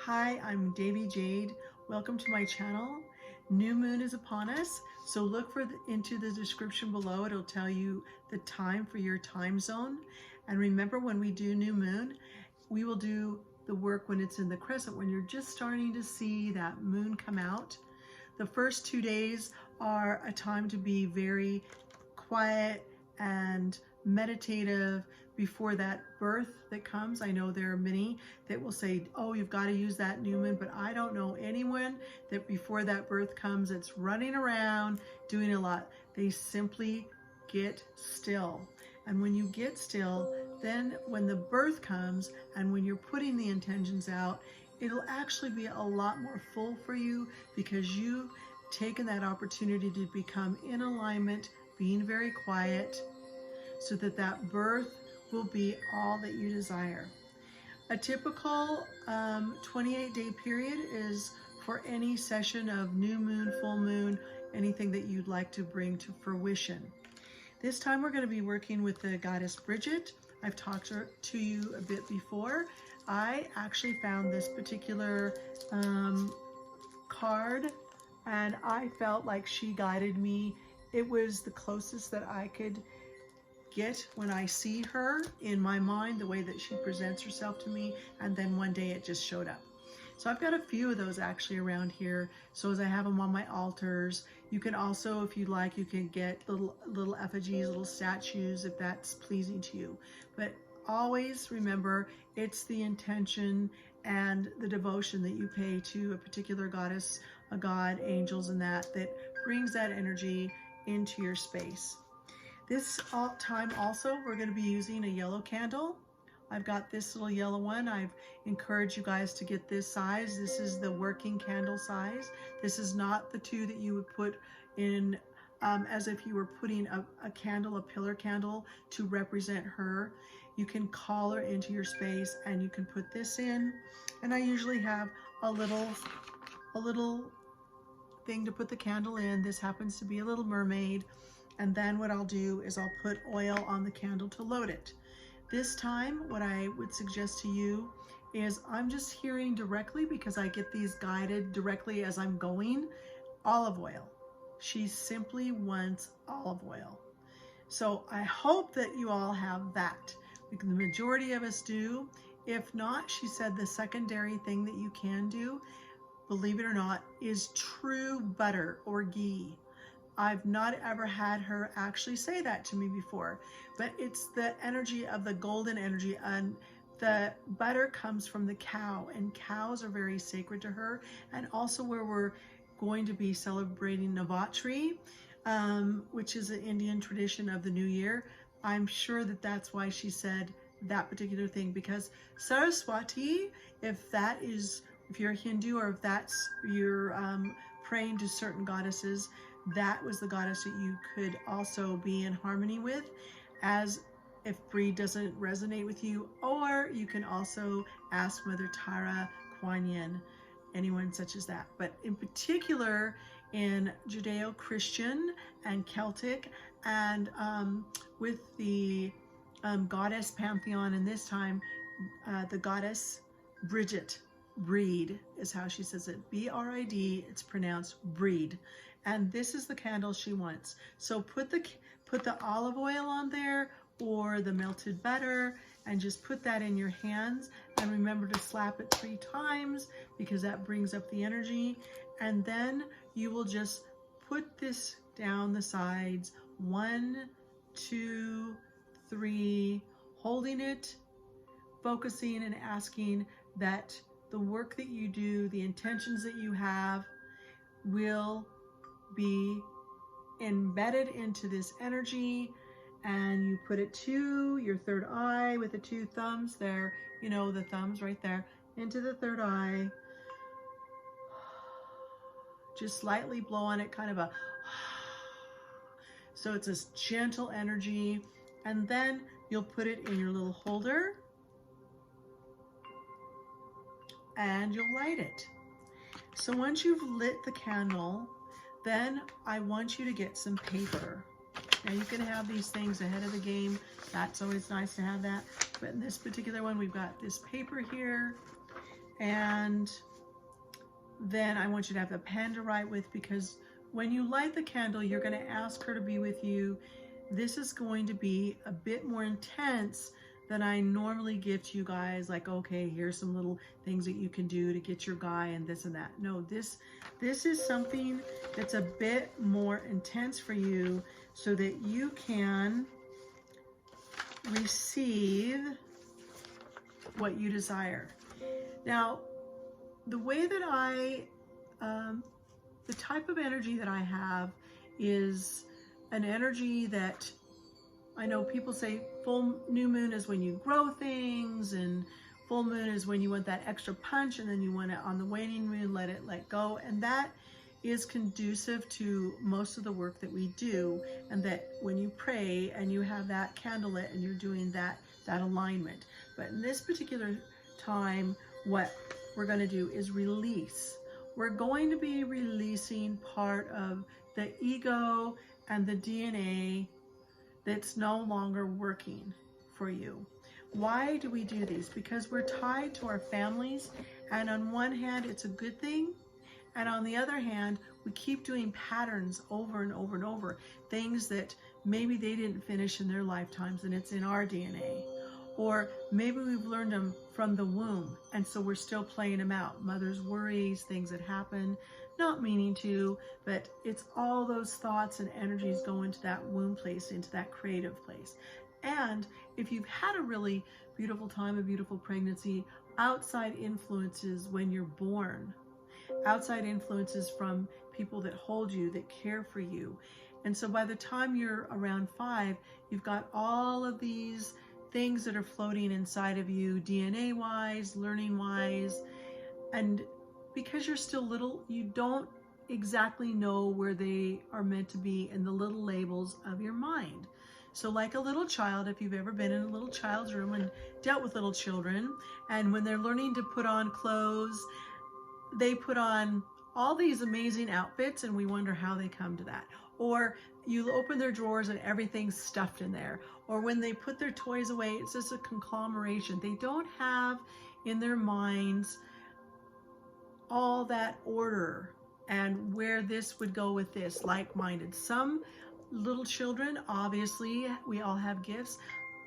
Hi, I'm Devi Jade. Welcome to my channel. New moon is upon us, so look into the description below. It'll tell you the time for your time zone. And remember, when we do new moon, we will do the work when it's in the crescent, when you're just starting to see that moon come out. The first 2 days are a time to be very quiet and meditative before that birth that comes. I know there are many that will say, oh, you've got to use that new moon, but I don't know anyone that before that birth comes, it's running around doing a lot. They simply get still. And when you get still, then when the birth comes and when you're putting the intentions out, it'll actually be a lot more full for you because you've taken that opportunity to become in alignment, being very quiet, so that that birth will be all that you desire. A typical 28-day period is for any session of new moon, full moon, anything that you'd like to bring to fruition. This time we're going to be working with the goddess Brigit. I've talked to you a bit before. I actually found this particular card and I felt like she guided me. It was the closest that I could get when I see her in my mind, the way that she presents herself to me, and then one day it just showed up. So I've got a few of those actually around here. So as I have them on my altars, you can also, if you'd like, you can get little effigies, little statues, if that's pleasing to you. But always remember, it's the intention and the devotion that you pay to a particular goddess, a god, angels, and that brings that energy into your space. This time also, we're going to be using a yellow candle. I've got this little yellow one. I've encouraged you guys to get this size. This is the working candle size. This is not the two that you would put in as if you were putting a candle, a pillar candle, to represent her. You can call her into your space and you can put this in. And I usually have a little thing to put the candle in. This happens to be a little mermaid. And then what I'll do is I'll put oil on the candle to load it. This time, what I would suggest to you is I'm just hearing directly, because I get these guided directly as I'm going, olive oil. She simply wants olive oil. So I hope that you all have that. The majority of us do. If not, she said the secondary thing that you can do, believe it or not, is true butter or ghee. I've not ever had her actually say that to me before, but it's the energy of the golden energy, and the butter comes from the cow, and cows are very sacred to her. And also where we're going to be celebrating Navaratri, which is an Indian tradition of the new year. I'm sure that that's why she said that particular thing, because Saraswati, if you're Hindu, or if that's you're praying to certain goddesses, that was the goddess that you could also be in harmony with, as if Bree doesn't resonate with you. Or you can also ask Mother Tara, Kuan Yin, anyone such as that. But in particular, in Judeo-Christian and Celtic, and with the goddess pantheon, and this time the goddess Brigit, Breed is how she says it, B-R-I-D, it's pronounced breed. And this is the candle she wants. So put the olive oil on there, or the melted butter, and just put that in your hands. And remember to slap it 3 times, because that brings up the energy. And then you will just put this down the sides, 1, 2, 3, holding it, focusing and asking that the work that you do, the intentions that you have, will be embedded into this energy. And you put it to your third eye with the 2 thumbs there, you know, the thumbs right there, into the third eye. Just slightly blow on it, kind of a, so it's this gentle energy. And then you'll put it in your little holder and you'll light it. So once you've lit the candle, then I want you to get some paper. Now you can have these things ahead of the game. That's always nice to have that. But in this particular one, we've got this paper here. And then I want you to have a pen to write with, because when you light the candle, you're going to ask her to be with you. This is going to be a bit more intense than I normally give to you guys. Like, okay, here's some little things that you can do to get your guy and this and that. No, this is something that's a bit more intense for you so that you can receive what you desire. Now, the way that the type of energy that I have is an energy that I know people say full new moon is when you grow things, and full moon is when you want that extra punch, and then you want it on the waning moon, let go. And that is conducive to most of the work that we do, and that when you pray and you have that candle lit and you're doing that alignment. But in this particular time, what we're going to do is release. We're going to be releasing part of the ego and the DNA that's no longer working for you. Why do we do these? Because we're tied to our families, and on one hand it's a good thing, and on the other hand we keep doing patterns over and over and over, things that maybe they didn't finish in their lifetimes and it's in our DNA. Or maybe we've learned them from the womb, and so we're still playing them out. Mother's worries, things that happen, not meaning to, but it's all those thoughts and energies go into that womb place, into that creative place. And if you've had a really beautiful time, a beautiful pregnancy, outside influences when you're born, outside influences from people that hold you, that care for you. And so by the time you're around 5, you've got all of these things that are floating inside of you, DNA wise, learning wise, and because you're still little, you don't exactly know where they are meant to be in the little labels of your mind. So like a little child, if you've ever been in a little child's room and dealt with little children, and when they're learning to put on clothes, they put on all these amazing outfits and we wonder how they come to that. Or you open their drawers and everything's stuffed in there. Or when they put their toys away, it's just a conglomeration. They don't have in their minds all that order and where this would go with this, like-minded. Some little children, obviously, we all have gifts,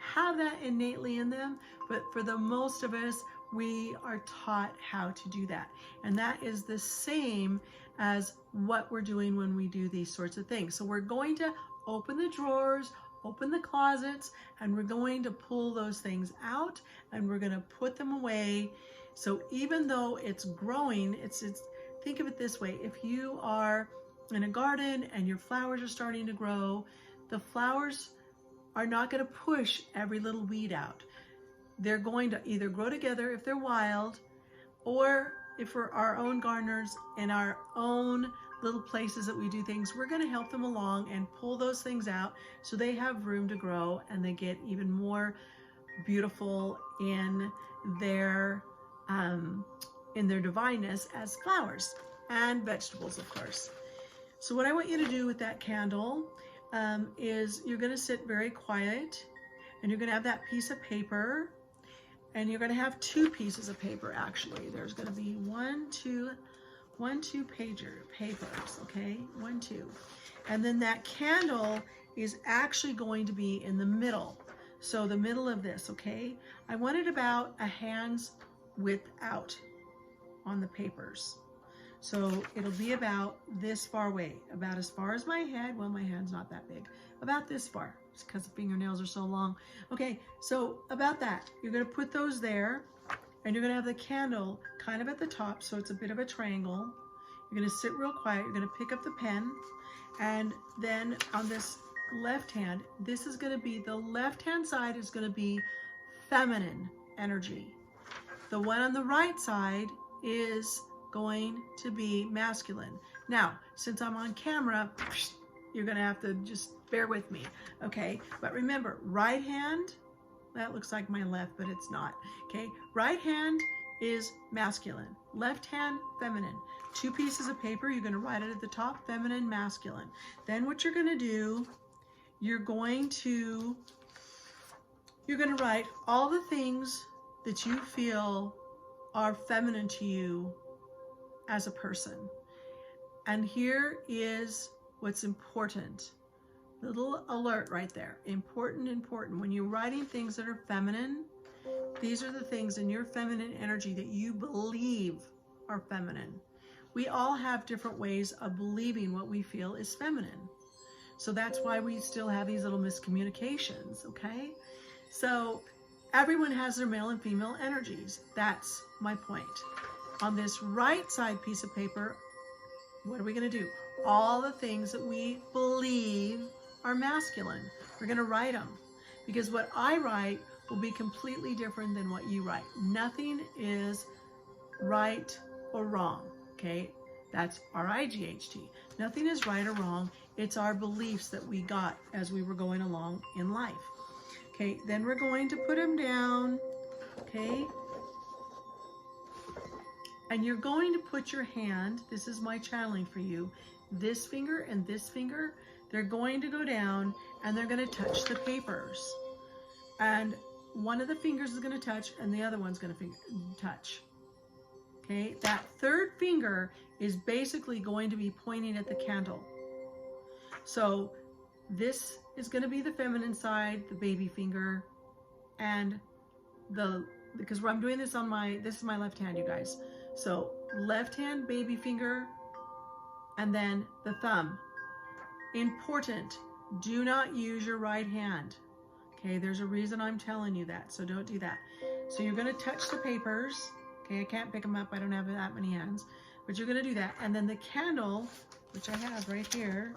have that innately in them, but for the most of us, we are taught how to do that. And that is the same as what we're doing when we do these sorts of things. So we're going to open the drawers, open the closets, and we're going to pull those things out and we're going to put them away. So even though it's growing, it's think of it this way. If you are in a garden and your flowers are starting to grow, the flowers are not going to push every little weed out. They're going to either grow together if they're wild, or if we're our own gardeners in our own little places that we do things, we're going to help them along and pull those things out so they have room to grow and they get even more beautiful in their divineness as flowers and vegetables, of course. So what I want you to do with that candle is you're going to sit very quiet, and you're going to have that piece of paper, and you're going to have 2 pieces of paper. Actually, there's going to be one, two pager papers, okay? 1, 2. And then that candle is actually going to be in the middle. So the middle of this, okay? I want it about a hand's width out on the papers. So it'll be about this far away, about as far as my head. Well, my hand's not that big. About this far, it's because the fingernails are so long. Okay, so about that. You're going to put those there, and you're going to have the candle kind of at the top, so it's a bit of a triangle. You're going to sit real quiet. You're going to pick up the pen, and then on this left hand, this is going to be, the left-hand side is going to be feminine energy. The one on the right side is going to be masculine. Now, since I'm on camera, you're going to have to just bear with me, okay? But remember, right hand, that looks like my left, but it's not, okay? Right hand is masculine, left hand, feminine. 2 pieces of paper, you're going to write it at the top, feminine, masculine. Then what you're going to do, you're going to write all the things that you feel are feminine to you as a person. And here is what's important. Little alert right there. Important, important. When you're writing things that are feminine, these are the things in your feminine energy that you believe are feminine. We all have different ways of believing what we feel is feminine. So that's why we still have these little miscommunications, okay? So everyone has their male and female energies. That's my point. On this right side piece of paper, what are we going to do? All the things that we believe are masculine. We're going to write them, because what I write will be completely different than what you write. Nothing is right or wrong, okay? That's RIGHT. Nothing is right or wrong. It's our beliefs that we got as we were going along in life. Okay, then we're going to put them down, okay? And you're going to put your hand, this is my channeling for you, this finger and this finger, they're going to go down and they're going to touch the papers. And one of the fingers is going to touch and the other one's going to touch. Okay, that third finger is basically going to be pointing at the candle. So this is going to be the feminine side, the baby finger, and because I'm doing this on this is my left hand, you guys. So left hand, baby finger, and then the thumb. Important, do not use your right hand. Okay, there's a reason I'm telling you that, so don't do that. So you're going to touch the papers. Okay, I can't pick them up, I don't have that many hands, but you're going to do that. And then the candle, which I have right here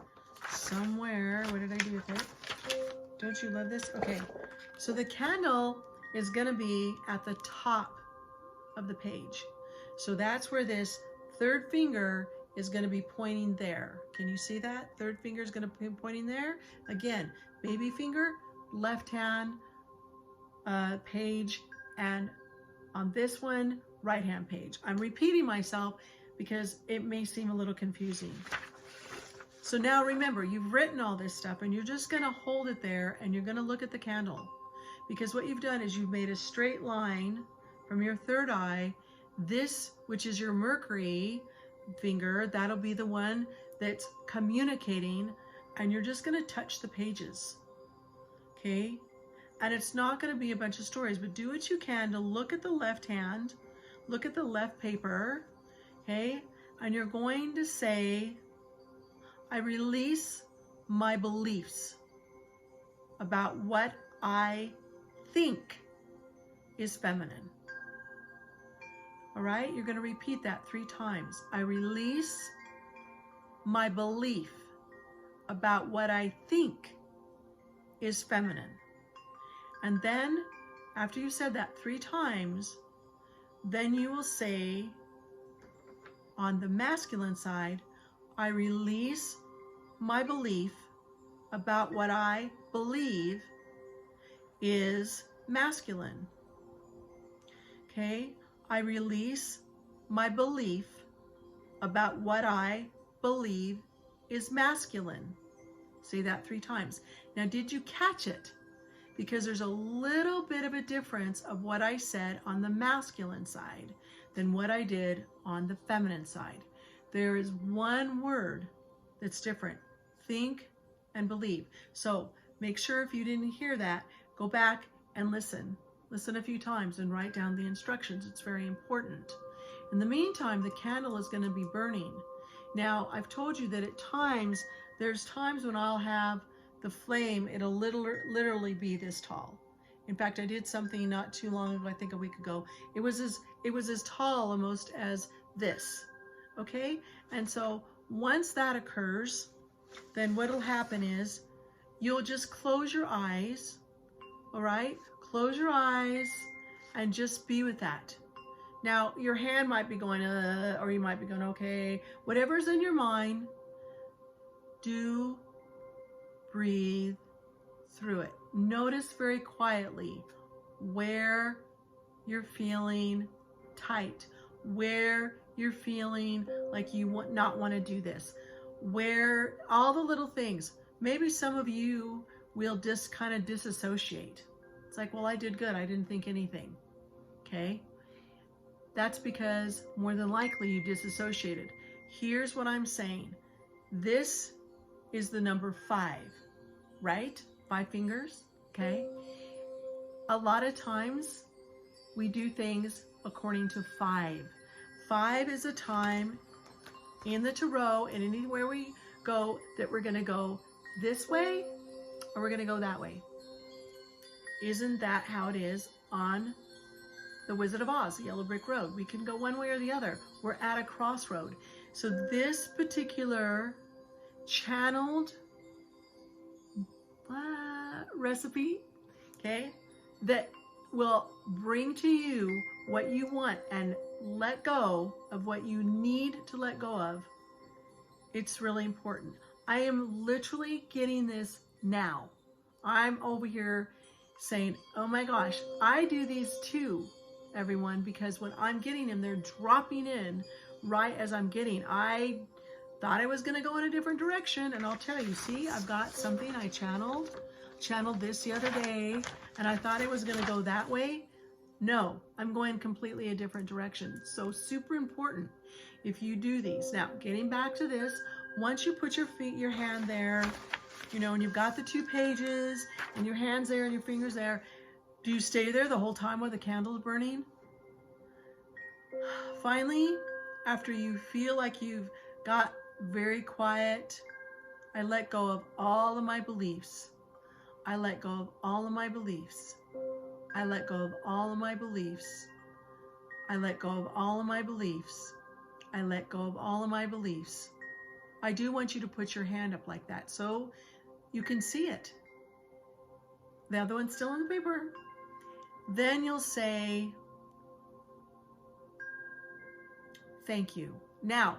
somewhere, what did I do with it? Don't you love this? Okay, so the candle is going to be at the top of the page. So that's where this third finger is going to be pointing there. Can you see that? Third finger is going to be pointing there. Again, baby finger, left hand page, and on this one, right hand page. I'm repeating myself because it may seem a little confusing. So now remember, you've written all this stuff and you're just going to hold it there and you're going to look at the candle, because what you've done is you've made a straight line from your third eye. This, which is your Mercury finger, that'll be the one that's communicating, and you're just going to touch the pages. Okay? And it's not going to be a bunch of stories, but do what you can to look at the left hand, look at the left paper, okay? And you're going to say, I release my beliefs about what I think is feminine. All right? You're going to repeat that 3 times. I release my belief about what I think is feminine. And then, after you said that 3 times, then you will say, on the masculine side, I release my belief about what I believe is masculine. Okay? I release my belief about what I believe is masculine. Say that 3 times. Now, did you catch it? Because there's a little bit of a difference of what I said on the masculine side than what I did on the feminine side. There is one word that's different: think and believe. So make sure, if you didn't hear that, go back and listen. Listen a few times and write down the instructions. It's very important. In the meantime, the candle is going to be burning. Now, I've told you that at times, there's times when I'll have the flame, it'll literally be this tall. In fact, I did something not too long ago, I think a week ago. It was as tall almost as this. Okay? And so once that occurs, then what'll happen is you'll just close your eyes. All right? Close your eyes and just be with that. Now, your hand might be going, or you might be going, okay. Whatever's in your mind, do breathe through it. Notice very quietly where you're feeling tight, where you're feeling like you not want to do this, where all the little things. Maybe some of you will just kind of disassociate. It's like, well, I did good. I didn't think anything. Okay? That's because more than likely you disassociated. Here's what I'm saying. This is the number 5, right? 5 fingers, okay? A lot of times we do things according to 5. 5 is a time in the tarot and anywhere we go that we're going to go this way or we're going to go that way. Isn't that how it is on the Wizard of Oz, the Yellow Brick Road? We can go one way or the other. We're at a crossroad. So this particular channeled recipe, okay, that will bring to you what you want and let go of what you need to let go of. It's really important. I am literally getting this now. I'm over here saying, oh my gosh, I do these too, everyone, because when I'm getting them, they're dropping in right as I'm getting. I thought I was going to go in a different direction, and I'll tell you, see, I've got something I channeled this the other day, and I thought it was going to go that way. No, I'm going completely a different direction. So super important if you do these. Now, getting back to this, once you put your hand there, you know, and you've got the 2 pages and your hands there and your fingers there, do you stay there the whole time while the candle is burning? Finally, after you feel like you've got very quiet, I let go of all of my beliefs. I let go of all of my beliefs. I let go of all of my beliefs. I let go of all of my beliefs. I let go of all of my beliefs. I do want you to put your hand up like that so you can see it. The other one's still on the paper. Then you'll say, thank you. Now,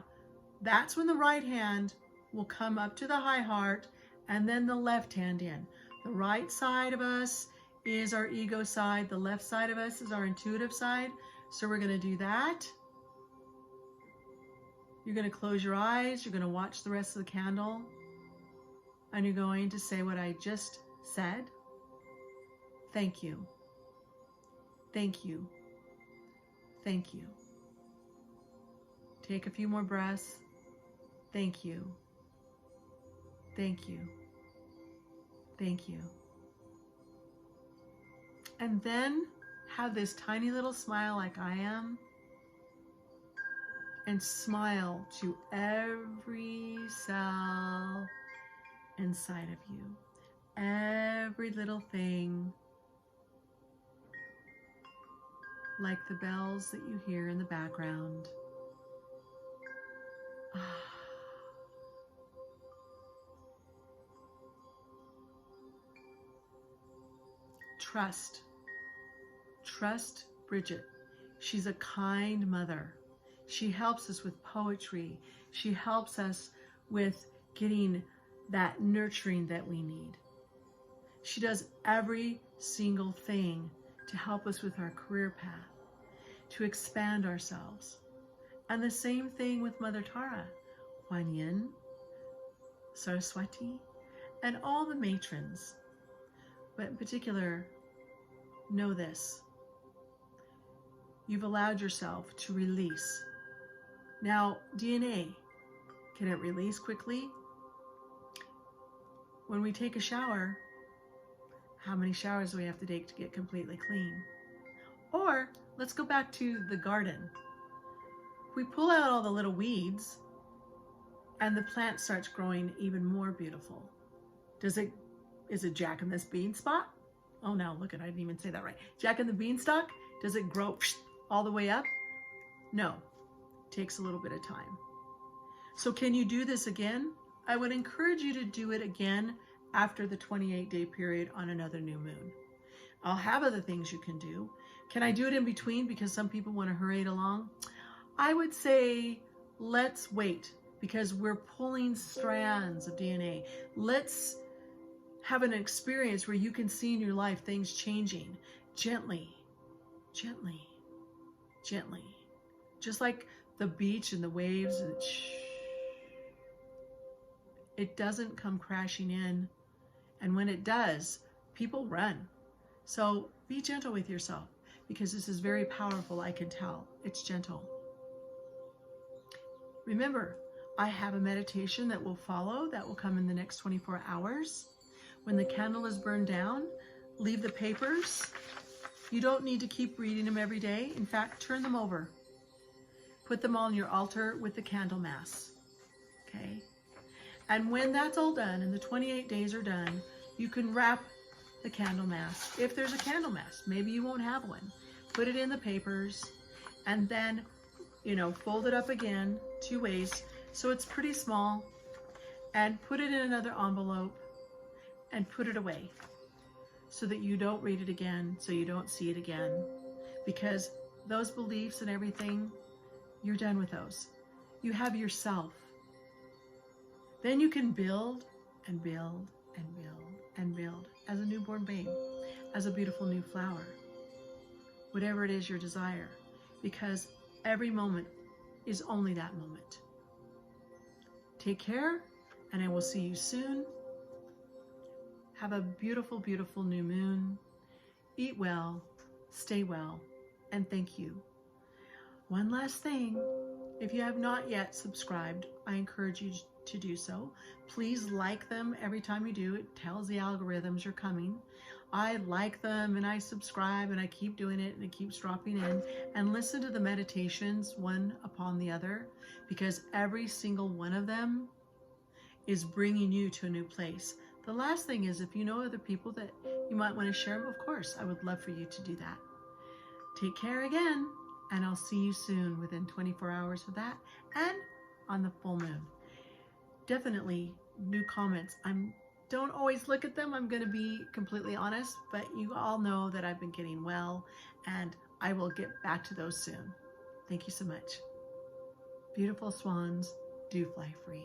that's when the right hand will come up to the high heart and then the left hand in. The right side of us is our ego side. The left side of us is our intuitive side. So we're going to do that. You're going to close your eyes. You're going to watch the rest of the candle. And you're going to say what I just said. Thank you. Thank you. Thank you. Take a few more breaths. Thank you. Thank you. Thank you. And then have this tiny little smile like I am. And smile to every cell inside of you. Every little thing. Like the bells that you hear in the background. Trust. Trust Brigit. She's a kind mother. She helps us with poetry. She helps us with getting that nurturing that we need. She does every single thing to help us with our career path, to expand ourselves. And the same thing with Mother Tara, Kuan Yin, Saraswati, and all the matrons. But in particular, know this. You've allowed yourself to release. Now, DNA, can it release quickly? When we take a shower, how many showers do we have to take to get completely clean? Or let's go back to the garden. We pull out all the little weeds and the plant starts growing even more beautiful. Is it Jack and this beanstalk? Oh no, look at, I didn't even say that right. Jack and the beanstalk, does it grow all the way up? No, it takes a little bit of time. So can you do this again? I would encourage you to do it again after the 28-day period on another new moon. I'll have other things you can do. Can I do it in between because some people want to hurry it along? I would say let's wait because we're pulling strands of DNA. Let's have an experience where you can see in your life things changing gently, gently, gently. Just like the beach and the waves. And it doesn't come crashing in. And when it does, people run. So be gentle with yourself. because this is very powerful. I can tell. It's gentle. Remember, I have a meditation that will follow, that will come in the next 24 hours. When the candle is burned down, leave the papers. You don't need to keep reading them every day. In fact, turn them over. Put them on your altar with the candle mass. Okay? And when that's all done and the 28 days are done, you can wrap the candle mass. If there's a candle mass, maybe you won't have one. Put it in the papers and then, fold it up again 2 ways so it's pretty small, and put it in another envelope and put it away so that you don't read it again, so you don't see it again. Because those beliefs and everything, you're done with those. You have yourself. Then you can build and build and build and build as a newborn babe, as a beautiful new flower, whatever it is your desire, because every moment is only that moment. Take care, and I will see you soon. Have a beautiful, beautiful new moon. Eat well, stay well, and thank you. One last thing, if you have not yet subscribed, I encourage you to do so. Please like them every time you do. It tells the algorithms you're coming. I like them and I subscribe and I keep doing it and it keeps dropping in. And listen to the meditations one upon the other, because every single one of them is bringing you to a new place. The last thing is, if you know other people that you might want to share them, of course, I would love for you to do that. Take care again, and I'll see you soon within 24 hours of that and on the full moon. Definitely new comments. Don't always look at them, I'm going to be completely honest, but you all know that I've been getting well, and I will get back to those soon. Thank you so much. Beautiful swans, do fly free.